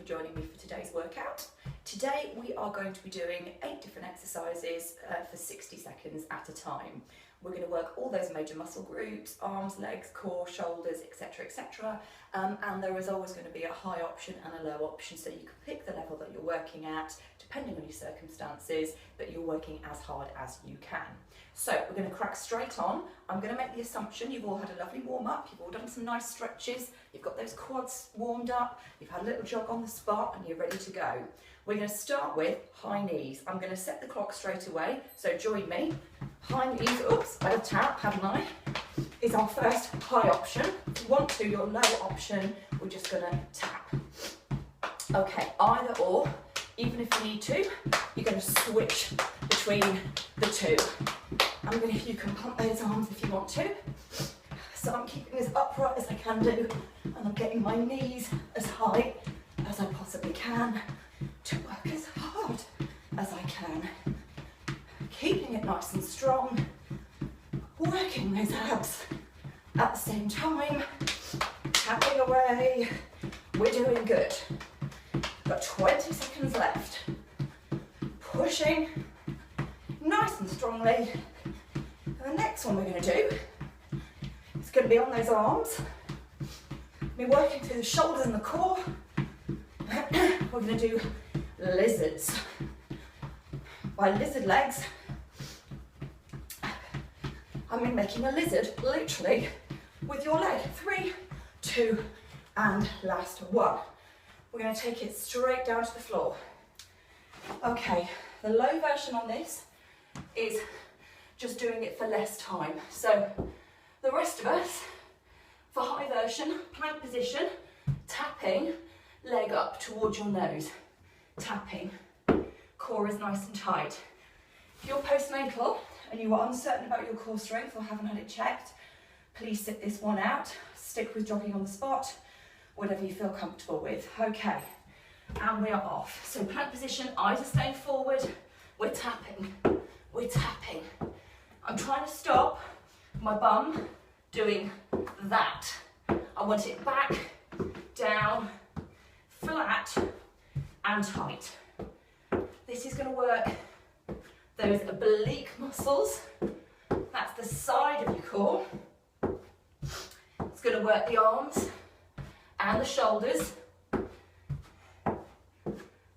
joining me for today's workout. Today we are going to be doing 8 different exercises for 60 seconds at a time. We're going to work all those major muscle groups, arms, legs, core, shoulders, etc, etc. And there is always going to be a high option and a low option, so you can pick the level that you're working at depending on your circumstances, but you're working as hard as you can. So we're going to crack straight on. I'm going to make the assumption you've all had a lovely warm up, you've all done some nice stretches, you've got those quads warmed up, you've had a little jog on the spot and you're ready to go. We're going to start with high knees. I'm going to set the clock straight away, so join me. High knees, oops, I had a tap, haven't I? Is our first high option. If you want to, your low option, we're just going to tap. Okay, either or, even if you need to, you're going to switch between the two. You can pump those arms if you want to. So I'm keeping as upright as I can do, and I'm getting my knees as high as I possibly can to work as hard as I can. Keeping it nice and strong, working those abs at the same time, tapping away. We're doing good. Got 20 seconds left. Pushing nice and strongly. And the next one we're going to do is going to be on those arms. We're working through the shoulders and the core. We're going to do lizards. By lizard legs, I mean making a lizard, literally, with your leg. 3, 2, and last one. We're going to take it straight down to the floor. Okay, the low version on this is just doing it for less time. So the rest of us, for high version, plank position, tapping, leg up towards your nose, tapping, core is nice and tight. If you're postnatal and you are uncertain about your core strength or haven't had it checked, please sit this one out, stick with jogging on the spot, whatever you feel comfortable with. Okay, and we are off. So plank position, eyes are staying forward, we're tapping, we're tapping. I'm trying to stop my bum doing that. I want it back, down, flat, and tight. This is going to work those oblique muscles. That's the side of your core. It's going to work the arms and the shoulders.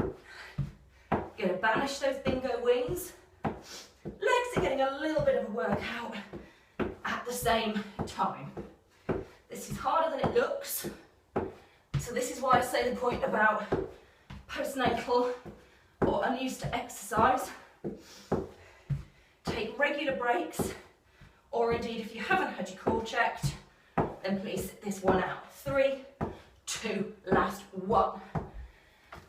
Going to banish those bingo wings. Legs are getting a little bit of a workout at the same time. This is harder than it looks. So this is why I say the point about postnatal or unused to exercise. Take regular breaks, or indeed if you haven't had your core checked, then please sit this one out. 3, 2, last one.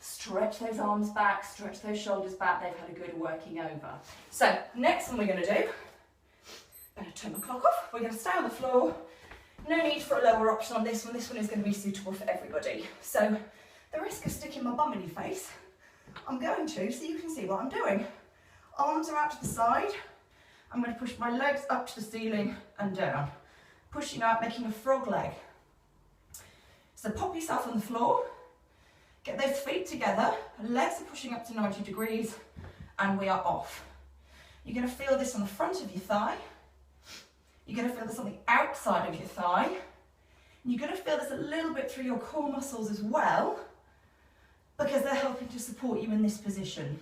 Stretch those arms back, stretch those shoulders back. They've had a good working over. So next one we're going to do, I'm going to turn my clock off. We're going to stay on the floor. No need for a lower option on this one. This one is going to be suitable for everybody. So the risk of sticking my bum in your face, I'm going to, so you can see what I'm doing. Arms are out to the side. I'm going to push my legs up to the ceiling and down. Pushing out, making a frog leg. So pop yourself on the floor. Get those feet together, legs are pushing up to 90 degrees, and we are off. You're going to feel this on the front of your thigh. You're going to feel this on the outside of your thigh. And you're going to feel this a little bit through your core muscles as well, because they're helping to support you in this position.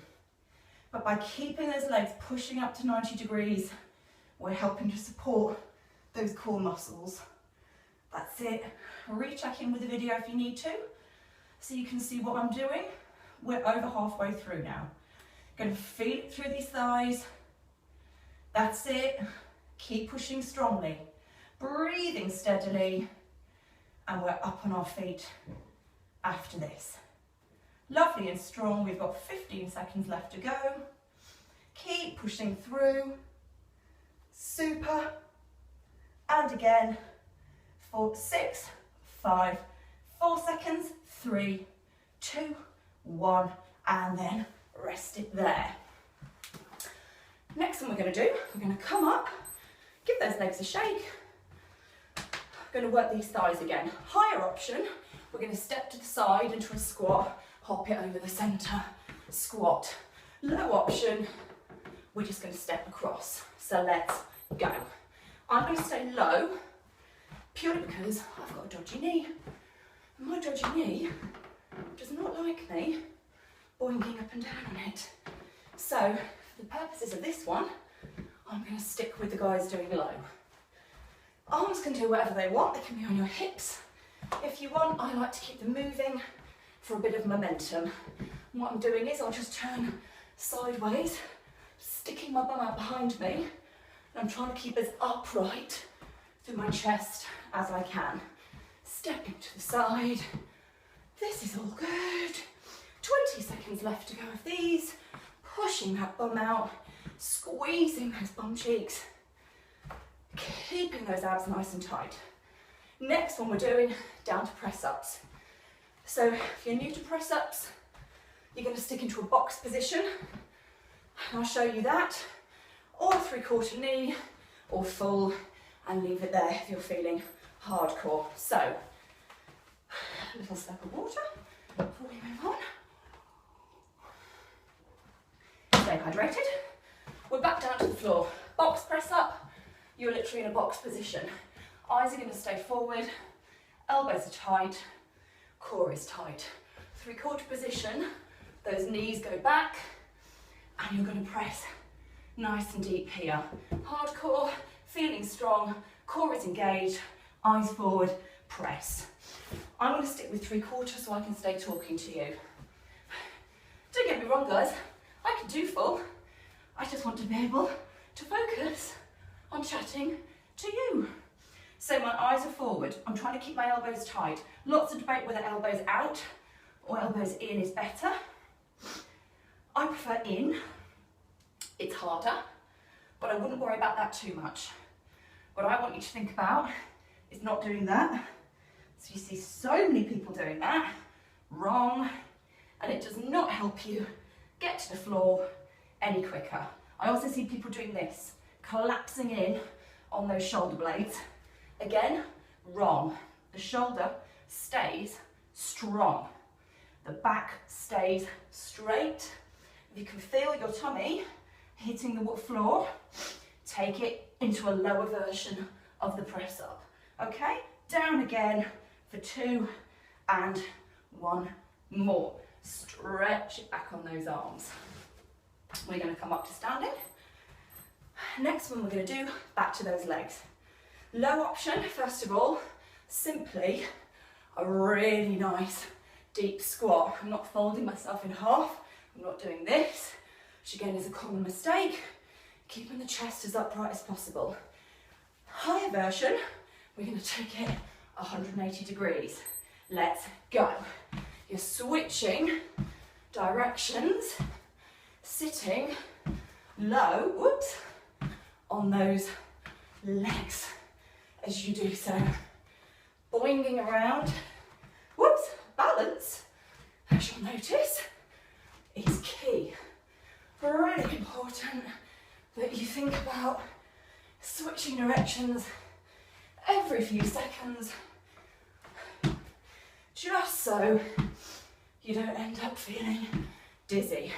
But by keeping those legs pushing up to 90 degrees, we're helping to support those core muscles. That's it. Recheck in with the video if you need to, so you can see what I'm doing. We're over halfway through now. Going to feel it through these thighs. That's it. Keep pushing strongly. Breathing steadily. And we're up on our feet after this. Lovely and strong. We've got 15 seconds left to go. Keep pushing through. Super. And again. For 6, 5, 4 seconds. 3, 2, 1, and then rest it there. Next one we're going to do, we're going to come up, give those legs a shake. We're going to work these thighs again. Higher option, We're going to step to the side into a squat, hop it over the centre, squat. Low option, we're just going to step across. So let's go. I'm going to stay low, purely because I've got a dodgy knee. And my dodgy knee does not like me boinging up and down on it. So, for the purposes of this one, I'm going to stick with the guys doing low. Arms can do whatever they want, they can be on your hips. If you want, I like to keep them moving for a bit of momentum. And what I'm doing is I'll just turn sideways, sticking my bum out behind me, and I'm trying to keep as upright through my chest as I can. Stepping to the side. This is all good. 20 seconds left to go of these. Pushing that bum out, squeezing those bum cheeks, keeping those abs nice and tight. Next one we're doing, down to press-ups. So if you're new to press-ups, you're going to stick into a box position. And I'll show you that, or 3/4 knee, or full, and leave it there if you're feeling hardcore. So, a little step of water before we move on. Stay hydrated. We're back down to the floor. Box press up, you're literally in a box position. Eyes are going to stay forward, elbows are tight, core is tight. 3/4 position, those knees go back, and you're going to press nice and deep here. Hardcore, feeling strong, core is engaged, eyes forward, press. I'm going to stick with 3/4 so I can stay talking to you. Don't get me wrong guys, I can do full. I just want to be able to focus on chatting to you. So my eyes are forward. I'm trying to keep my elbows tight. Lots of debate whether elbows out or elbows in is better. I prefer in. It's harder, but I wouldn't worry about that too much. What I want you to think about is not doing that. So you see so many people doing that. Wrong. And it does not help you get to the floor any quicker. I also see people doing this, collapsing in on those shoulder blades. Again, wrong. The shoulder stays strong. The back stays straight. If you can feel your tummy hitting the floor, take it into a lower version of the press up. Okay, down again for 2 and 1 more. Stretch it back on those arms. We're going to come up to standing. Next one we're going to do, back to those legs. Low option, first of all, simply a really nice deep squat. I'm not folding myself in half. I'm not doing this, which again is a common mistake. Keeping the chest as upright as possible. Higher version, we're going to take it 180 degrees. Let's go. You're switching directions, sitting low, whoops, on those legs as you do so. Boinging around, whoops, balance, as you'll notice, is key. Really important that you think about switching directions every few seconds, just so you don't end up feeling dizzy.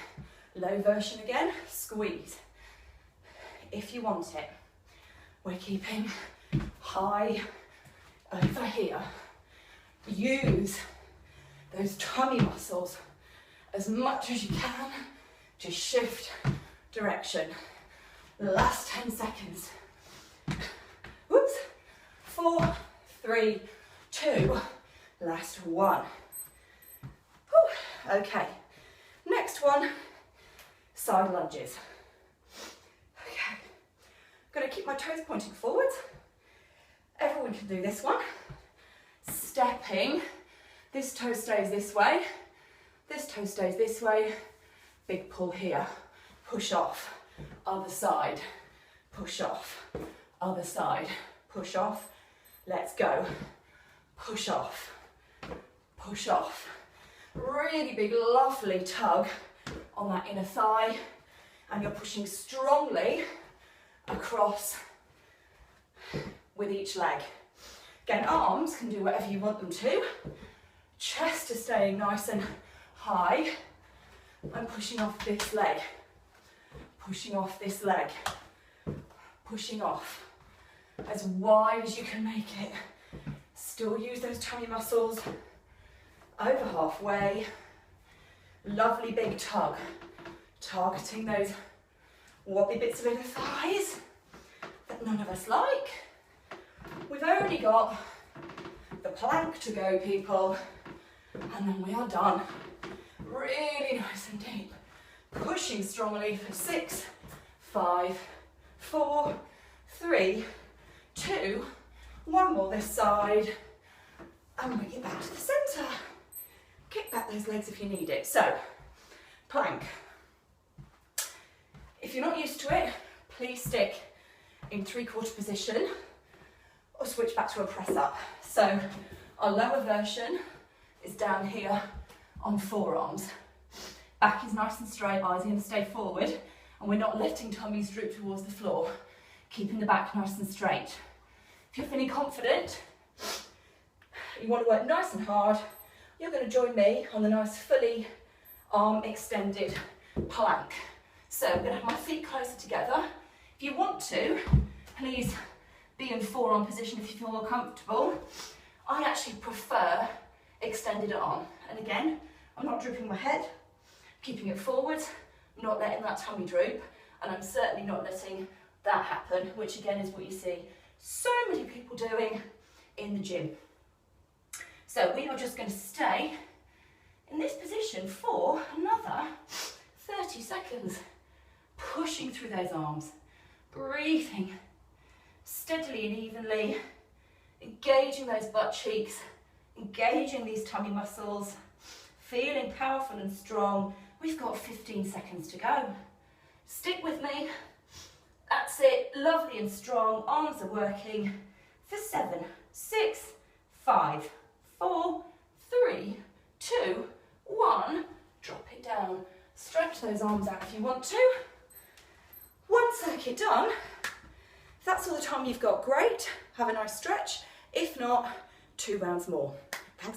Low version again, squeeze. If you want it, we're keeping high over here. Use those tummy muscles as much as you can to shift direction. Last 10 seconds. Whoops. 4, 3, 2, last 1. Whew. Okay, next one, side lunges. Okay, I'm going to keep my toes pointing forwards. Everyone can do this one. Stepping, this toe stays this way, this toe stays this way, big pull here, push off, other side, push off, other side, push off, let's go, push off, push off. Really big, lovely tug on that inner thigh, and you're pushing strongly across with each leg. Again, arms can do whatever you want them to. Chest is staying nice and high. I'm pushing off this leg, pushing off this leg, pushing off as wide as you can make it. Still use those tummy muscles. Over halfway. Lovely big tug, targeting those wobbly bits of inner thighs that none of us like. We've only got the plank to go, people, and then we are done. Really nice and deep. Pushing strongly for 6, 5, 4, 3, 2, one more this side, and bring it back to the centre. Kick back those legs if you need it. So, plank. If you're not used to it, please stick in 3/4 position or switch back to a press up. So, our lower version is down here on forearms. Back is nice and straight, eyes are going to stay forward, and we're not letting tummies droop towards the floor, keeping the back nice and straight. If you're feeling confident, you want to work nice and hard, you're going to join me on the nice fully arm extended plank. So I'm going to have my feet closer together. If you want to, please be in forearm position if you feel more comfortable. I actually prefer extended arm. And again, I'm not drooping my head, keeping it forward, not letting that tummy droop, and I'm certainly not letting that happen, which again is what you see so many people doing in the gym. So we are just going to stay in this position for another 30 seconds, pushing through those arms, breathing steadily and evenly, engaging those butt cheeks, engaging these tummy muscles, feeling powerful and strong. We've got 15 seconds to go. Stick with me. That's it, lovely and strong. Arms are working for 7, 6, 5, 4, 3, 2, 1. Drop it down. Stretch those arms out if you want to. One circuit done. If that's all the time you've got, great. Have a nice stretch. If not, 2 rounds more.